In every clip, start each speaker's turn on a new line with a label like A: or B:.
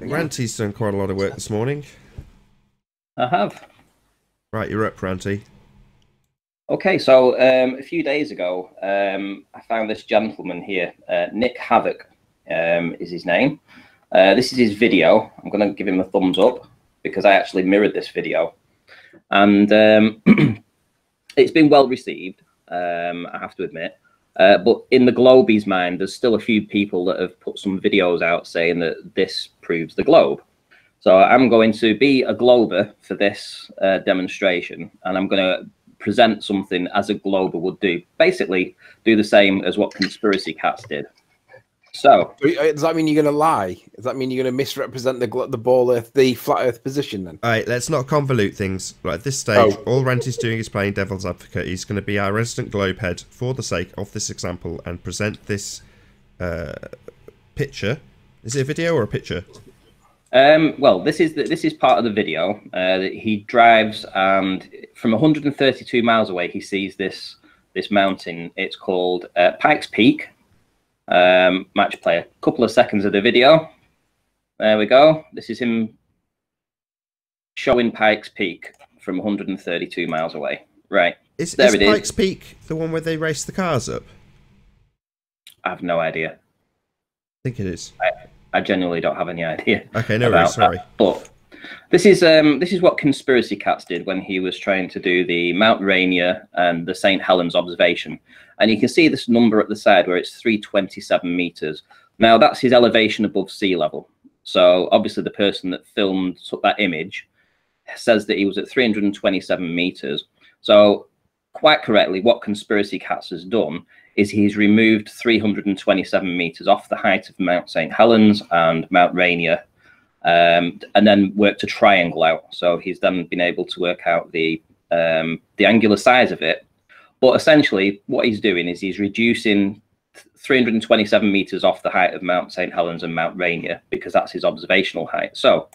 A: Ranty's done quite a lot of work this morning.
B: I have.
A: Right, you're up, Ranty.
B: Okay, so a few days ago, I found this gentleman here, Nick Havoc is his name. This is his video. I'm going to give him a thumbs up because I actually mirrored this video. And it's been well received, I have to admit. But in the globe's mind, there's still a few people that have put some videos out saying that this proves the globe. So I'm going to be a glober for this demonstration, and I'm going to present something as a glober would do. Basically, do the same as what Conspiracy Catz did. So
C: does that mean you're going to lie? Does that mean you're going to misrepresent the ball Earth, the flat Earth position then?
A: All right, let's not convolute things. Right, at this stage, all Ranty's doing is playing devil's advocate. He's going to be our resident globe head for the sake of this example and present this picture. Is it a video or a picture?
B: Well, this is part of the video. That he drives, and from 132 miles away, he sees this mountain. It's called Pikes Peak. Match play a couple of seconds of the video. There we go. This is him showing Pikes Peak from 132 miles away. Right.
A: Is Pikes Peak the one where they race the cars up?
B: I have no idea.
A: I think it is.
B: I genuinely don't have any idea.
A: Okay, no worries, sorry.
B: But this is what Conspiracy Catz did when he was trying to do the Mount Rainier and the St. Helens observation. And you can see this number at the side where it's 327 meters. Now that's his elevation above sea level. So obviously the person that took that image says that he was at 327 meters. So quite correctly, what Conspiracy Catz has done is he's removed 327 meters off the height of Mount St. Helens and Mount Rainier, and then worked a triangle out. So he's then been able to work out the angular size of it. But essentially, what he's doing is he's reducing 327 meters off the height of Mount St. Helens and Mount Rainier because that's his observational height. So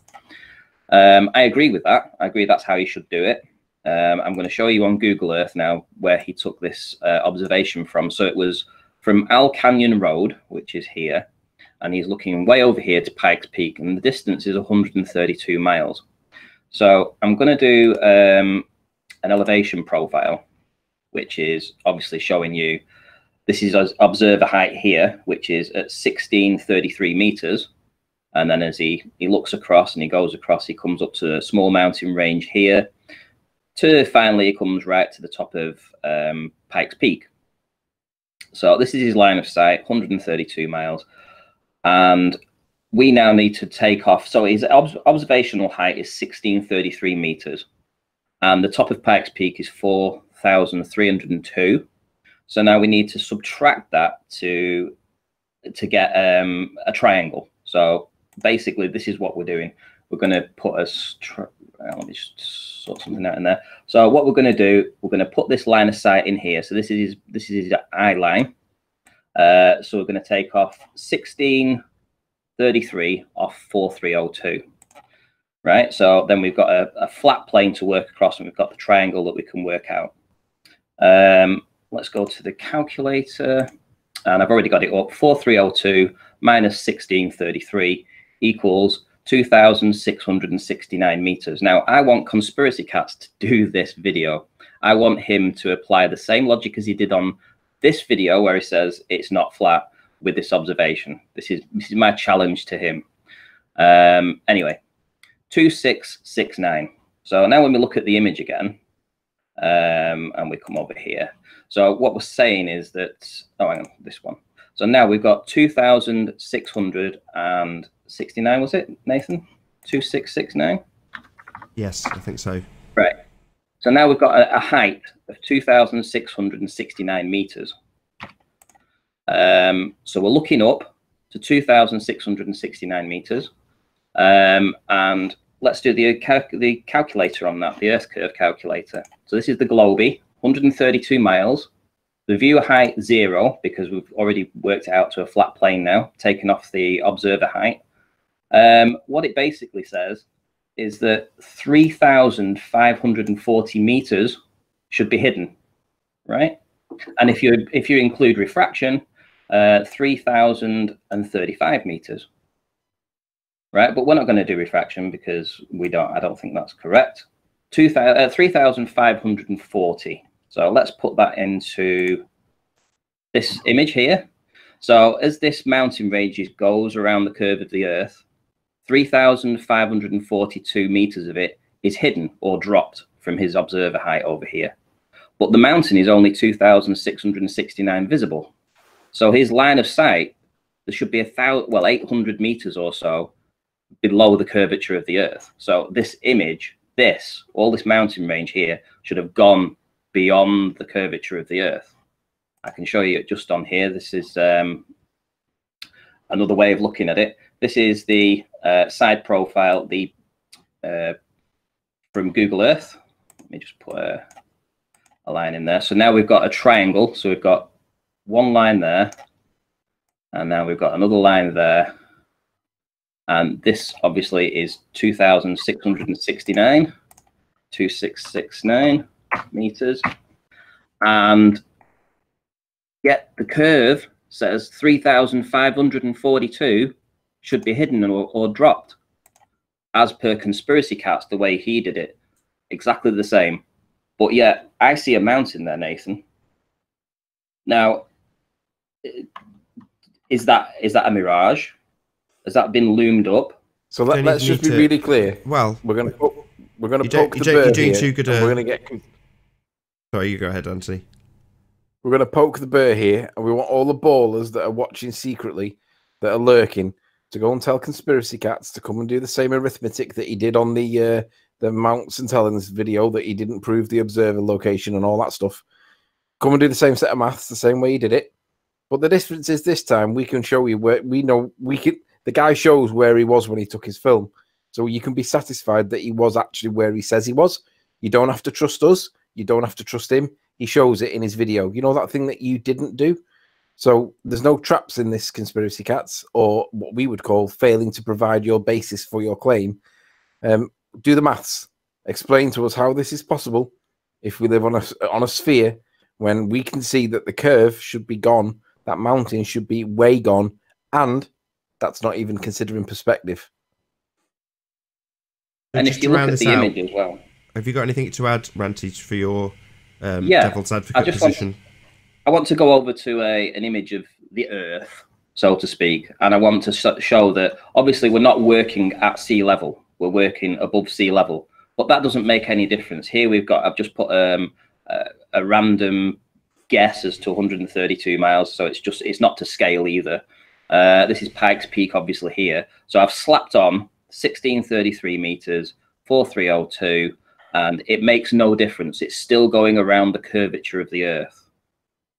B: I agree with that. I agree that's how he should do it. I'm going to show you on Google Earth now where he took this observation from. So it was from Al Canyon Road, which is here, and he's looking way over here to Pikes Peak, and the distance is 132 miles. So I'm going to do an elevation profile, which is obviously showing you this is observer height here, which is at 1633 meters. And then as he looks across and he goes across, he comes up to a small mountain range here, to finally it comes right to the top of Pikes Peak. So this is his line of sight, 132 miles. And we now need to take off. So his observational height is 1633 meters. And the top of Pikes Peak is 4,302. So now we need to subtract that to get a triangle. So basically this is what we're doing. We're going to put let me just sort something out in there. So what we're going to do, we're going to put this line of sight in here. So this is his eye line. So we're going to take off 1633 off 4302. Right. So then we've got a flat plane to work across, and we've got the triangle that we can work out. Let's go to the calculator, and I've already got it up. 4302 minus 1633 equals 2,669 meters. Now, I want Conspiracy Catz to do this video. I want him to apply the same logic as he did on this video, where he says it's not flat, with this observation. This is my challenge to him. Anyway, 2669. So now when we look at the image again, and we come over here. So what we're saying is that, oh, hang on, this one. So now we've got 2,669, was it, Nathan? 2669?
A: Yes, I think so.
B: Right. So now we've got a height of 2,669 meters. So we're looking up to 2,669 meters. And let's do the calculator on that, the Earth curve calculator. So this is the Globey, 132 miles. The view height 0, because we've already worked it out to a flat plane now, taken off the observer height. What it basically says is that 3,540 meters should be hidden, right? And if you include refraction, 3,035 meters, right? But we're not going to do refraction because we don't. I don't think that's correct. 3,540. So let's put that into this image here. So as this mountain range goes around the curve of the Earth, 3,542 meters of it is hidden or dropped from his observer height over here. But the mountain is only 2,669 visible. So his line of sight, there should be 800 meters or so below the curvature of the Earth. So this image, all this mountain range here should have gone beyond the curvature of the Earth. I can show you it just on here. This is another way of looking at it. This is the side profile from Google Earth. Let me just put a line in there. So now we've got a triangle. So we've got one line there, and now we've got another line there. And this obviously is 2,669 meters. And yet the curve says 3,542 should be hidden or dropped, as per Conspiracy Catz, the way he did it, exactly the same. But yet I see a mountain there, Nathan. Now, is that a mirage? Has that been loomed up?
C: So let's just be really clear.
A: Well,
C: we're gonna poke the bird here, and we're gonna get.
A: Sorry, you go ahead, Anthony.
C: We're gonna poke the bear here, and we want all the ballers that are watching secretly, that are lurking, to go and tell Conspiracy Catz to come and do the same arithmetic that he did on the Mount St. Helens video, that he didn't prove the observer location and all that stuff. Come and do the same set of maths the same way he did it. But the difference is this time we can show you where the guy shows where he was when he took his film. So you can be satisfied that he was actually where he says he was. You don't have to trust us. You don't have to trust him. He shows it in his video. You know that thing that you didn't do? So there's no traps in this, Conspiracy Catz, or what we would call failing to provide your basis for your claim. Do the maths. Explain to us how this is possible if we live on a sphere when we can see that the curve should be gone, that mountain should be way gone, and that's not even considering perspective.
B: And if you look at the image as well.
A: Have you got anything to add, Ranty, for your devil's advocate position?
B: I want to go over to an image of the Earth, so to speak, and I want to show that obviously we're not working at sea level. We're working above sea level, but that doesn't make any difference. Here I've just put a random guess as to 132 miles, so it's not to scale either. This is Pikes Peak, obviously, here. So I've slapped on 1633 meters, 4302, and it makes no difference. It's still going around the curvature of the Earth.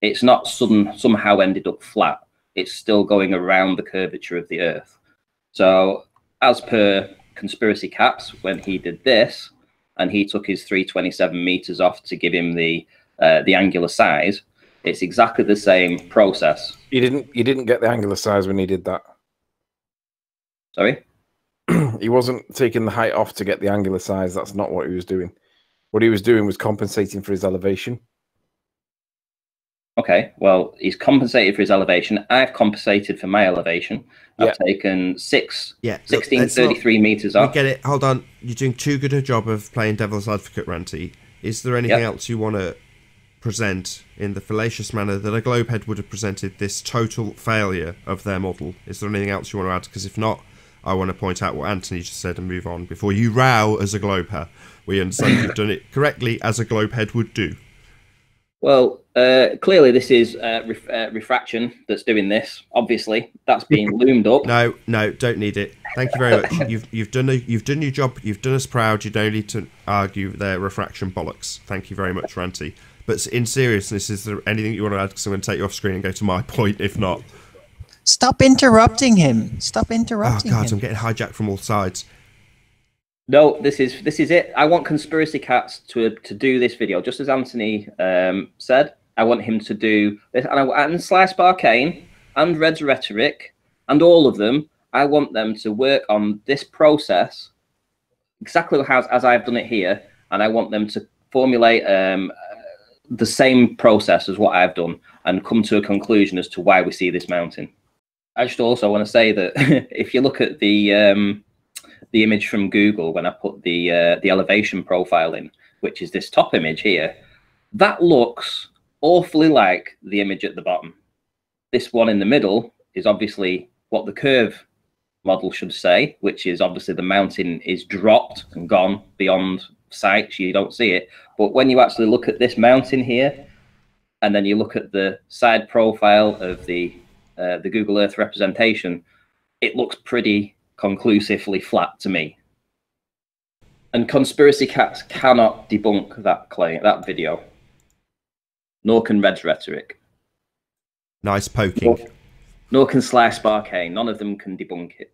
B: It's not somehow ended up flat. It's still going around the curvature of the Earth. So as per Conspiracy Catz, when he did this, and he took his 327 meters off to give him the angular size, it's exactly the same process.
C: You didn't get the angular size when he did that.
B: Sorry?
C: He wasn't taking the height off to get the angular size. That's not what he was doing. What he was doing was compensating for his elevation.
B: Okay, well, he's compensated for his elevation. I've compensated for my elevation. I've taken 1633 meters off.
A: I get it. Hold on. You're doing too good a job of playing devil's advocate, Ranty. Is there anything else you want to present in the fallacious manner that a globehead would have presented this total failure of their model? Is there anything else you want to add? Because if not, I want to point out what Anthony just said and move on before you row as a globehead. We understand you've done it correctly as a globehead would do.
B: Well, clearly this is refraction that's doing this. Obviously, that's being loomed up.
A: No, don't need it. Thank you very much. You've done your job. You've done us proud. You don't need to argue their refraction bollocks. Thank you very much, Ranty. But in seriousness, is there anything you want to add? Because I'm going to take you off screen and go to my point. If not,
D: stop interrupting him. Stop interrupting him.
A: Oh God, I'm getting hijacked from all sides.
B: No, this is it. I want Conspiracy Catz to do this video, just as Anthony said. I want him to do this, and Sly Sparkane and Rhetoric and all of them. I want them to work on this process exactly as I've done it here, and I want them to formulate the same process as what I've done and come to a conclusion as to why we see this mountain. I just also want to say that if you look at the the image from Google when I put the elevation profile in, which is this top image here, that looks awfully like the image at the bottom. This one in the middle is obviously what the curve model should say, which is obviously the mountain is dropped and gone beyond sight, so you don't see it. But when you actually look at this mountain here, and then you look at the side profile of the Google Earth representation, it looks pretty conclusively flat to me. And Conspiracy Catz cannot debunk that claim, that video. Nor can Rhetoric.
A: Nice poking.
B: Nor can Sly Sparkane. None of them can debunk it.